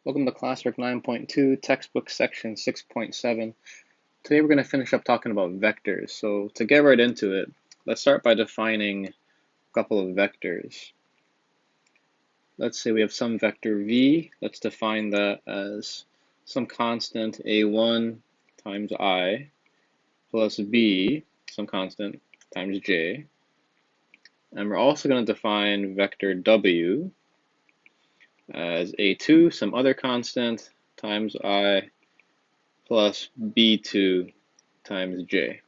Welcome to Classwork 9.2, textbook section 6.7. Today we're going to finish up talking about vectors. So to get right into it, let's start by defining a couple of vectors. Let's say we have some vector v. Let's define that as some constant a1 times I plus b, some constant, times j. And we're also going to define vector w as a2, some other constant, times I plus b2 times j.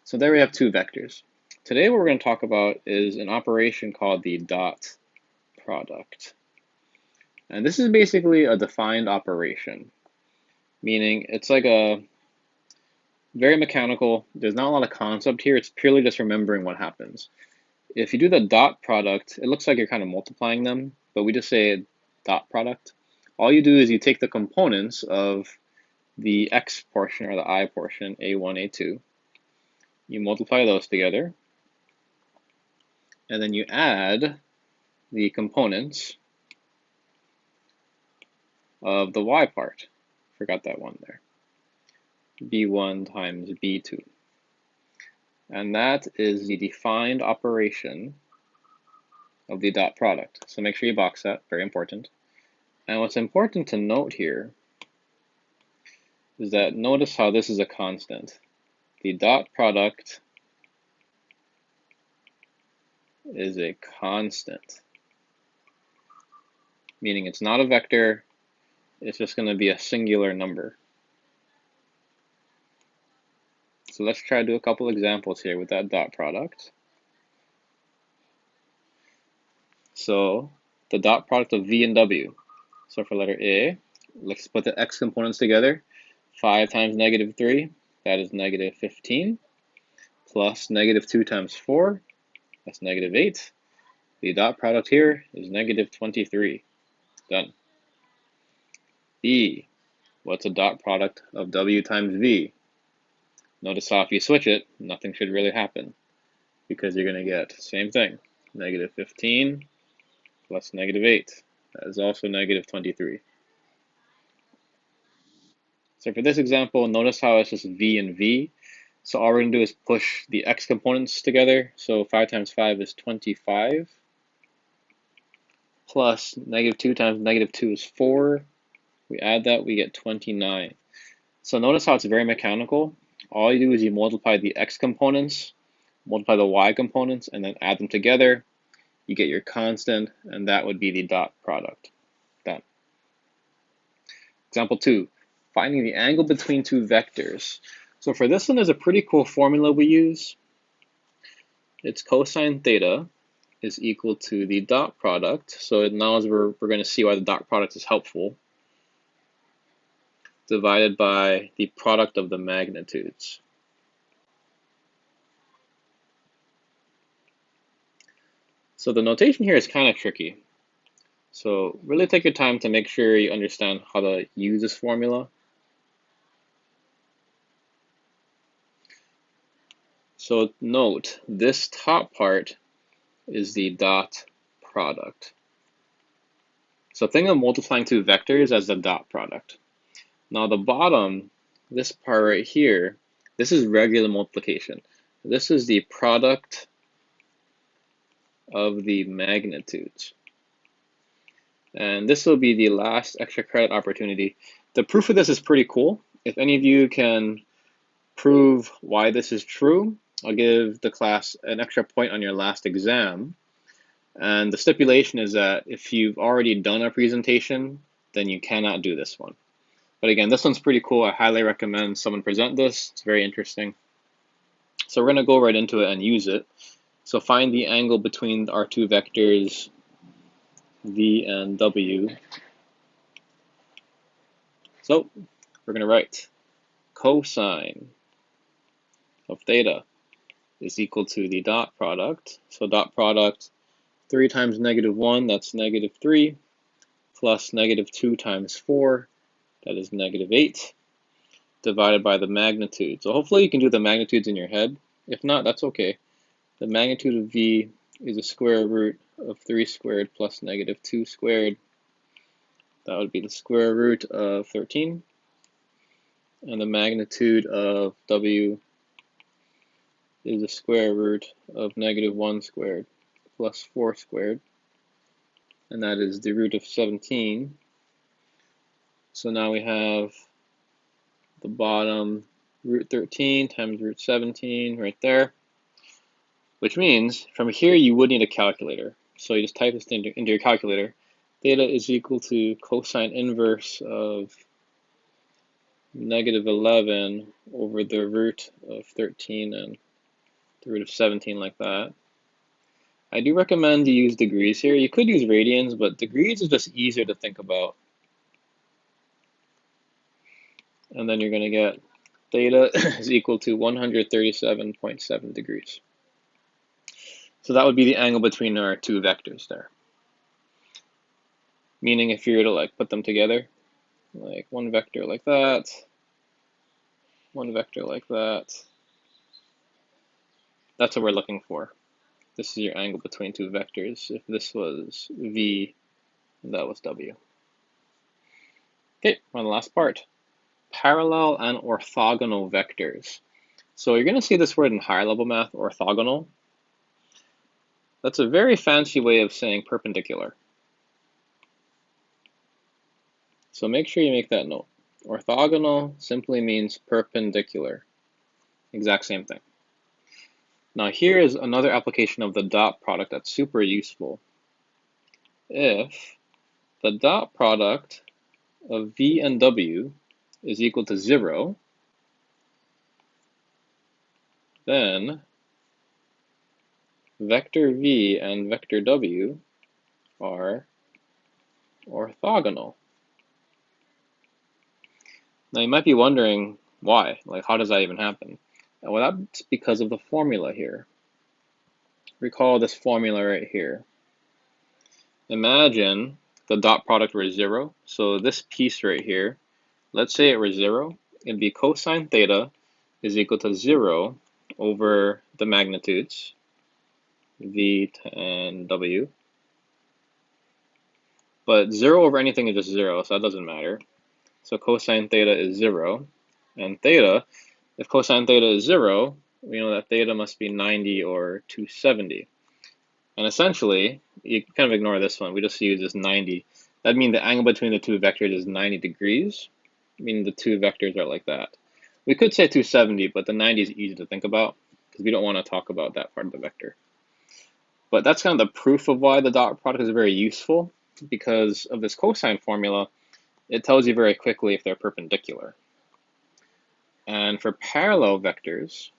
So there we have two vectors. Today what we're going to talk about is an operation called the dot product. And this is basically a defined operation, meaning it's like a very mechanical. There's not a lot of concept here. It's purely just remembering what happens. If you do the dot product, it looks like you're kind of multiplying them, but we just say dot product. All you do is you take the components of the x portion or the I portion, a1, a2. You multiply those together, and then you add the components of the y part. Forgot that one there. b1 times b2. And that is the defined operation of the dot product. So make sure you box that, very important. And what's important to note here is that notice how this is a constant. The dot product is a constant, meaning it's not a vector, it's just going to be a singular number. So let's try to do a couple examples here with that dot product. So the dot product of v and w. So for letter A, let's put the x components together. 5 times negative 3, that is negative 15, plus negative 2 times 4, that's negative 8. The dot product here is negative 23. Done. B, what's a dot product of w times v? Notice how if you switch it, nothing should really happen, because you're going to get the same thing, negative 15 plus negative 8. That is also negative 23. So for this example, notice how it's just v and v. So all we're going to do is push the x components together. So 5 times 5 is 25, plus negative 2 times negative 2 is 4. We add that, we get 29. So notice how it's very mechanical. All you do is you multiply the x components, multiply the y components, and then add them together. You get your constant, and that would be the dot product. Done. Example 2, finding the angle between two vectors. So for this one, there's a pretty cool formula we use. It's cosine theta is equal to the dot product. So now as we're going to see why the dot product is helpful, divided by the product of the magnitudes. So the notation here is kind of tricky. So really take your time to make sure you understand how to use this formula. So note, this top part is the dot product. So think of multiplying two vectors as the dot product. Now the bottom, this part right here, this is regular multiplication. This is the product of the magnitudes. And this will be the last extra credit opportunity. The proof of this is pretty cool. If any of you can prove why this is true, I'll give the class an extra point on your last exam. And the stipulation is that if you've already done a presentation, then you cannot do this one. But again, this one's pretty cool. I highly recommend someone present this. It's very interesting. So we're going to go right into it and use it. So find the angle between our two vectors, v and w. So we're going to write cosine of theta is equal to the dot product. So dot product, 3 times negative 1, that's negative 3, plus negative 2 times 4, that is negative 8, divided by the magnitude. So hopefully you can do the magnitudes in your head. If not, that's okay. The magnitude of v is the square root of 3 squared plus negative 2 squared. That would be the square root of 13. And the magnitude of W is the square root of -1 squared plus 4 squared. And that is the root of 17. So now we have the bottom root 13 times root 17 right there, which means from here you would need a calculator. So you just type this into your calculator. Theta is equal to cosine inverse of -11 over the root of 13 and the root of 17 like that. I do recommend you use degrees here. You could use radians, but degrees is just easier to think about. And then you're going to get theta is equal to 137.7 degrees. So that would be the angle between our two vectors there. Meaning if you were to like put them together, like one vector like that, one vector like that, that's what we're looking for. This is your angle between two vectors if this was V and that was W. Okay, we're on the last part. Parallel and orthogonal vectors. So you're going to see this word in higher level math, orthogonal. That's a very fancy way of saying perpendicular. So make sure you make that note. Orthogonal simply means perpendicular. Exact same thing. Now here is another application of the dot product that's super useful. If the dot product of V and W is equal to 0, then vector V and vector W are orthogonal. Now you might be wondering why, like how does that even happen? Well, that's because of the formula here. Recall this formula right here. Imagine the dot product were 0, so this piece right here, let's say it were 0, it'd be cosine theta is equal to 0 over the magnitudes, V and W. But 0 over anything is just 0, so that doesn't matter. So cosine theta is 0, and theta, if cosine theta is 0, we know that theta must be 90 or 270. And essentially, you kind of ignore this one, we just use this 90. That means the angle between the two vectors is 90 degrees, meaning the two vectors are like that. We could say 270, but the 90 is easy to think about because we don't want to talk about that part of the vector. But that's kind of the proof of why the dot product is very useful, because of this cosine formula. It tells you very quickly if they're perpendicular. And for parallel vectors,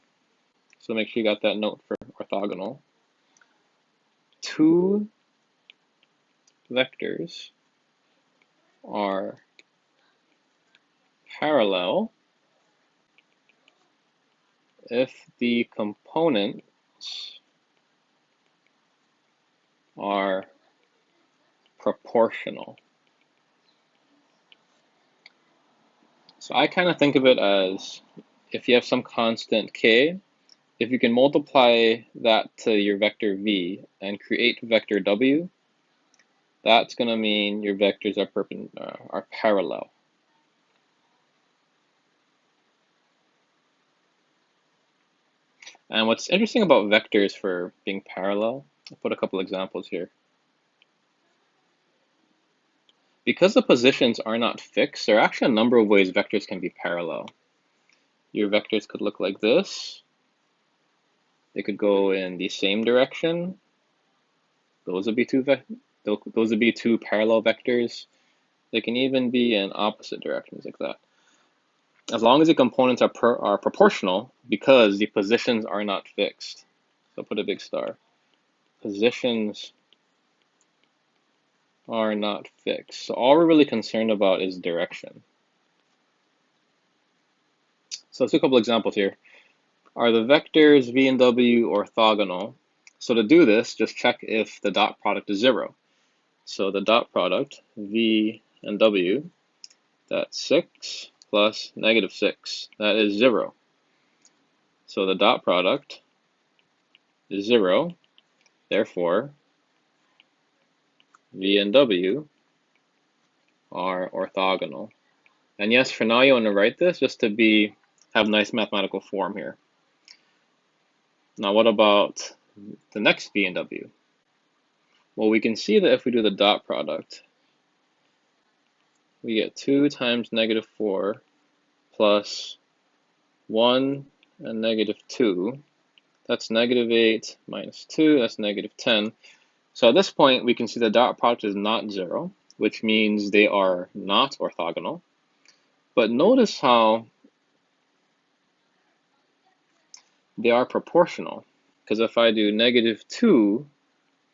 so make sure you got that note for orthogonal, two vectors are parallel if the components are proportional. So I kind of think of it as if you have some constant k, if you can multiply that to your vector v and create vector w, that's going to mean your vectors are parallel. And what's interesting about vectors for being parallel, I'll put a couple examples here. Because the positions are not fixed, there are actually a number of ways vectors can be parallel. Your vectors could look like this. They could go in the same direction. Those would be two parallel vectors. They can even be in opposite directions like that. As long as the components are proportional, because the positions are not fixed. So put a big star. Positions are not fixed. So all we're really concerned about is direction. So let's do a couple examples here. Are the vectors v and w orthogonal? So to do this, just check if the dot product is 0. So the dot product, v and w, that's 6 plus -6. That is 0. So the dot product is 0. Therefore, v and w are orthogonal. And yes, for now you want to write this just to have nice mathematical form here. Now what about the next v and w? Well, we can see that if we do the dot product, we get 2 times -4 plus 1 and -2. That's -8 minus 2, that's -10. So at this point, we can see the dot product is not 0, which means they are not orthogonal. But notice how they are proportional, because if I do -2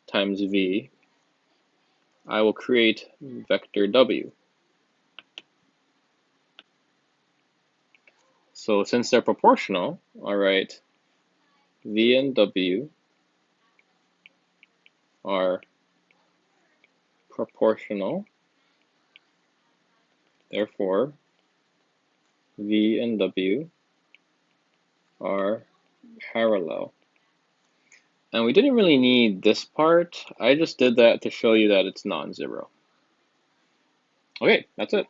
times v, I will create vector w. So since they're proportional, I'll write v and w are proportional, therefore v and w are parallel. And we didn't really need this part. I just did that to show you that it's non-zero. Okay, that's it.